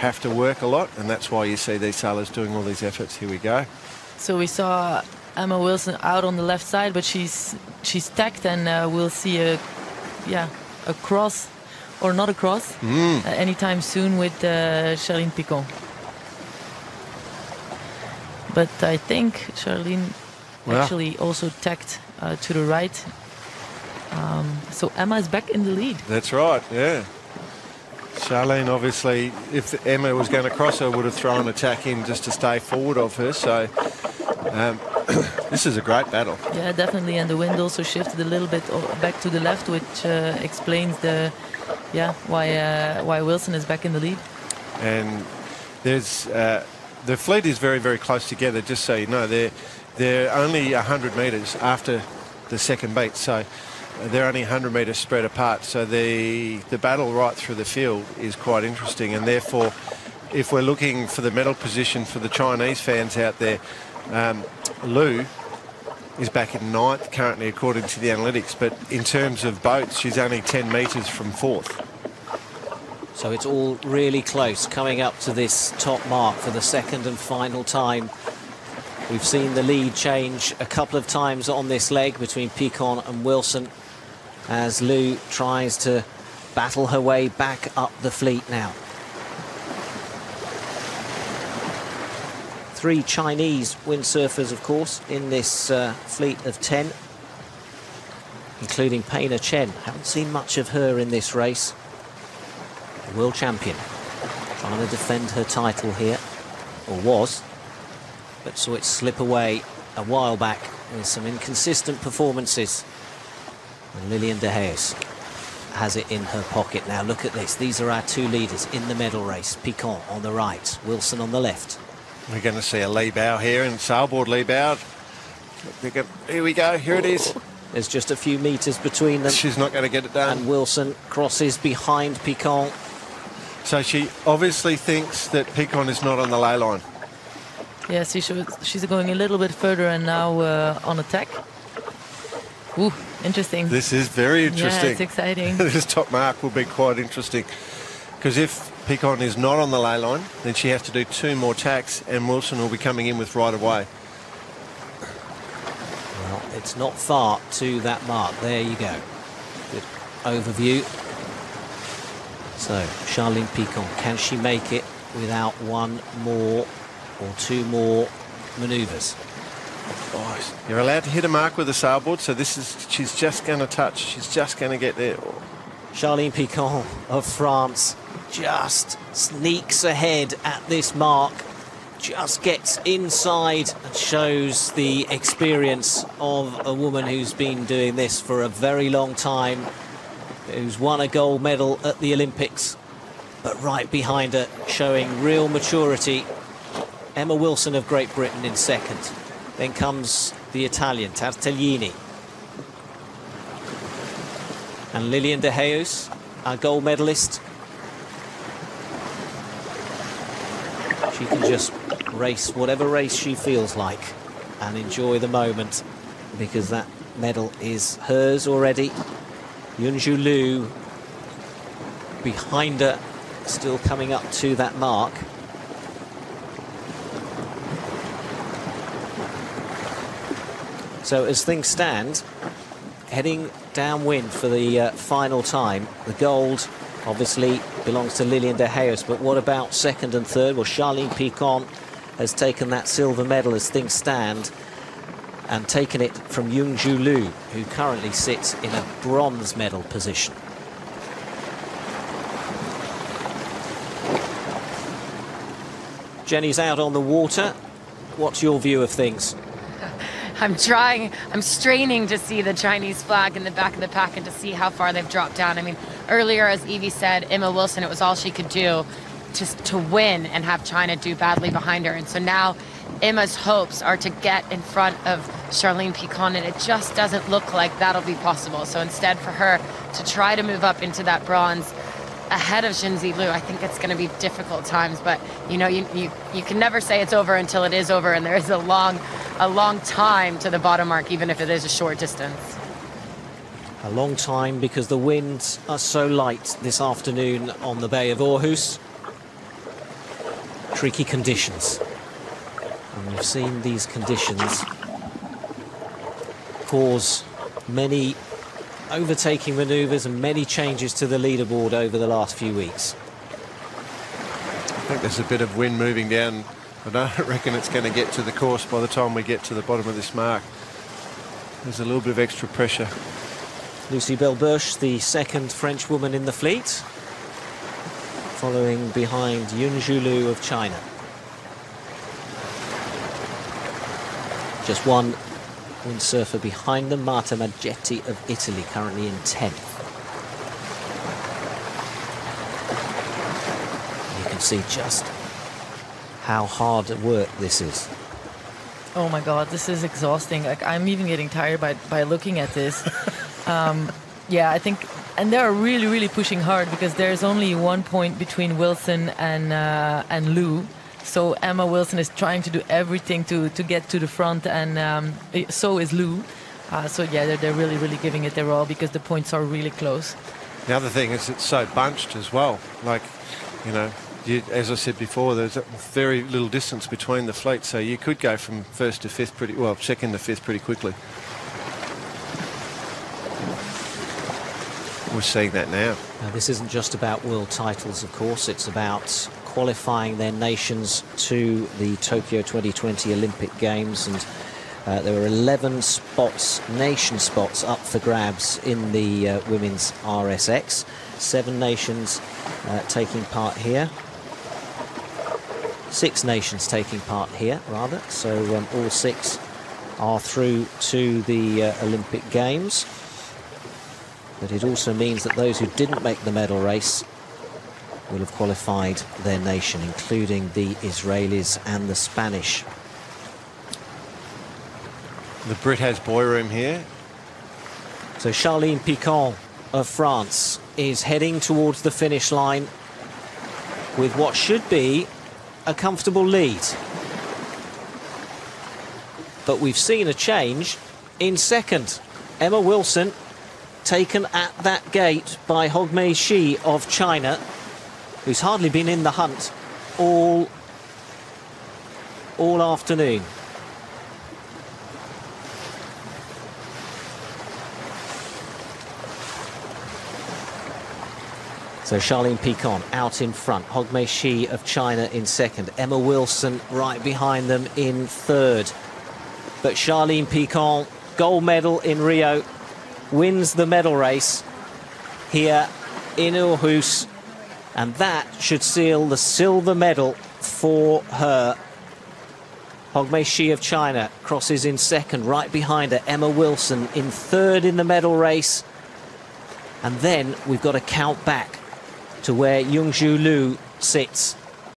have to work a lot, and that's why you see these sailors doing all these efforts. Here we go. So we saw Emma Wilson out on the left side, but she's stacked, and we'll see a cross, or not a cross, anytime soon with Charline Picon. But I think Charline actually also tacked to the right. So Emma is back in the lead. That's right, yeah. Charline, obviously, if Emma was going to cross her, would have thrown a tack in just to stay forward of her. So this is a great battle. Yeah, definitely. And the wind also shifted a little bit back to the left, which explains why Wilson is back in the lead. And there's the fleet is very, very close together. Just so you know, they're only 100 metres after the second beat. So they're only 100 metres spread apart, so the battle right through the field is quite interesting. And therefore, if we're looking for the medal position for the Chinese fans out there, Lu is back in ninth currently according to the analytics, but in terms of boats, she's only 10 metres from fourth. So it's all really close coming up to this top mark for the second and final time. We've seen the lead change a couple of times on this leg between Picon and Wilson, as Lu tries to battle her way back up the fleet now. 3 Chinese windsurfers, of course, in this fleet of 10, including Peina Chen. Haven't seen much of her in this race. The world champion, trying to defend her title here, or was, but saw it slip away a while back with some inconsistent performances. And Lilian de Heus has it in her pocket now. Look at this. These are our 2 leaders in the medal race. Picon on the right, Wilson on the left. We're going to see a lee bow here, and sailboard lee bow. Here we go. Here it is. There's just a few metres between them. She's not going to get it done. And Wilson crosses behind Picon. So she obviously thinks that Picon is not on the ley line. Yes, she's going a little bit further and now on attack. Ooh, interesting. This is very interesting. Yeah, it's exciting. This top mark will be quite interesting, because if Picon is not on the ley line, then she has to do 2 more tacks, and Wilson will be coming in with right of way. Well, it's not far to that mark. There you go. Good overview. So, Charline Picon, can she make it without 1 more or 2 more manoeuvres? Oh, you're allowed to hit a mark with a sailboard, so she's just going to touch. She's just going to get there. Charline Picon of France just sneaks ahead at this mark, just gets inside and shows the experience of a woman who's been doing this for a very long time, who's won a gold medal at the Olympics, but right behind her, showing real maturity, Emma Wilson of Great Britain in second. Then comes the Italian, Tartaglini. And Lilian de Heus, our gold medalist. She can just race whatever race she feels like and enjoy the moment, because that medal is hers already. Yunju Lu behind her, still coming up to that mark. So as things stand, heading downwind for the final time. The gold obviously belongs to Lilian de Heus, but what about second and third? Well, Charline Picon has taken that silver medal as things stand, and taken it from Yunju Lu, who currently sits in a bronze medal position. Jenny's out on the water. What's your view of things? I'm straining to see the Chinese flag in the back of the pack and to see how far they've dropped down. I mean, earlier, as Evie said, Emma Wilson, it was all she could do to win and have China do badly behind her. And so now Emma's hopes are to get in front of Charline Picon, and it just doesn't look like that'll be possible. So instead, for her to try to move up into that bronze ahead of Xinzi Lu, I think it's going to be difficult times. But, you know, you can never say it's over until it is over, and there is a long time to the bottom mark, even if it is a short distance. A long time, because the winds are so light this afternoon on the Bay of Aarhus. tricky conditions. And we've seen these conditions cause many overtaking manoeuvres and many changes to the leaderboard over the last few weeks. I think there's a bit of wind moving down. I don't reckon it's going to get to the course by the time we get to the bottom of this mark. There's a little bit of extra pressure. Lucy Belboche, the second French woman in the fleet, following behind Yunju Liu of China. Just one windsurfer behind them, Marta Maggetti of Italy, currently in 10th. You can see just how hard work this is. Oh my God, this is exhausting. Like, I'm even getting tired by looking at this. Yeah, I think, and they are really, really pushing hard because there's only 1 point between Wilson and Liu. So Emma Wilson is trying to do everything to get to the front, and so is Liu. So yeah, they're really, really giving it their all because the points are really close. The other thing is it's so bunched as well. Like, you know, as I said before, there's very little distance between the fleets, so you could go from first to fifth second to fifth pretty quickly. We're seeing that now. Now, this isn't just about world titles, of course. It's about qualifying their nations to the Tokyo 2020 Olympic Games, and there were 11 spots, nation spots, up for grabs in the women's RSX. 7 nations taking part here. 6 nations taking part here, rather. So all 6 are through to the Olympic Games. But it also means that those who didn't make the medal race will have qualified their nation, including the Israelis and the Spanish. The Brit has boy room here. So Charline Picon of France is heading towards the finish line with what should be a comfortable lead. But we've seen a change in second. Emma Wilson taken at that gate by Hogmei Shi of China, who's hardly been in the hunt all afternoon. So Charline Picon out in front, Hogmei Shi of China in second, Emma Wilson right behind them in third. But Charline Picon, gold medal in Rio, wins the medal race here in Aarhus, and that should seal the silver medal for her. Hogmei Shi of China crosses in second, right behind her, Emma Wilson in third in the medal race. And then we've got to count back to where Yunju Liu sits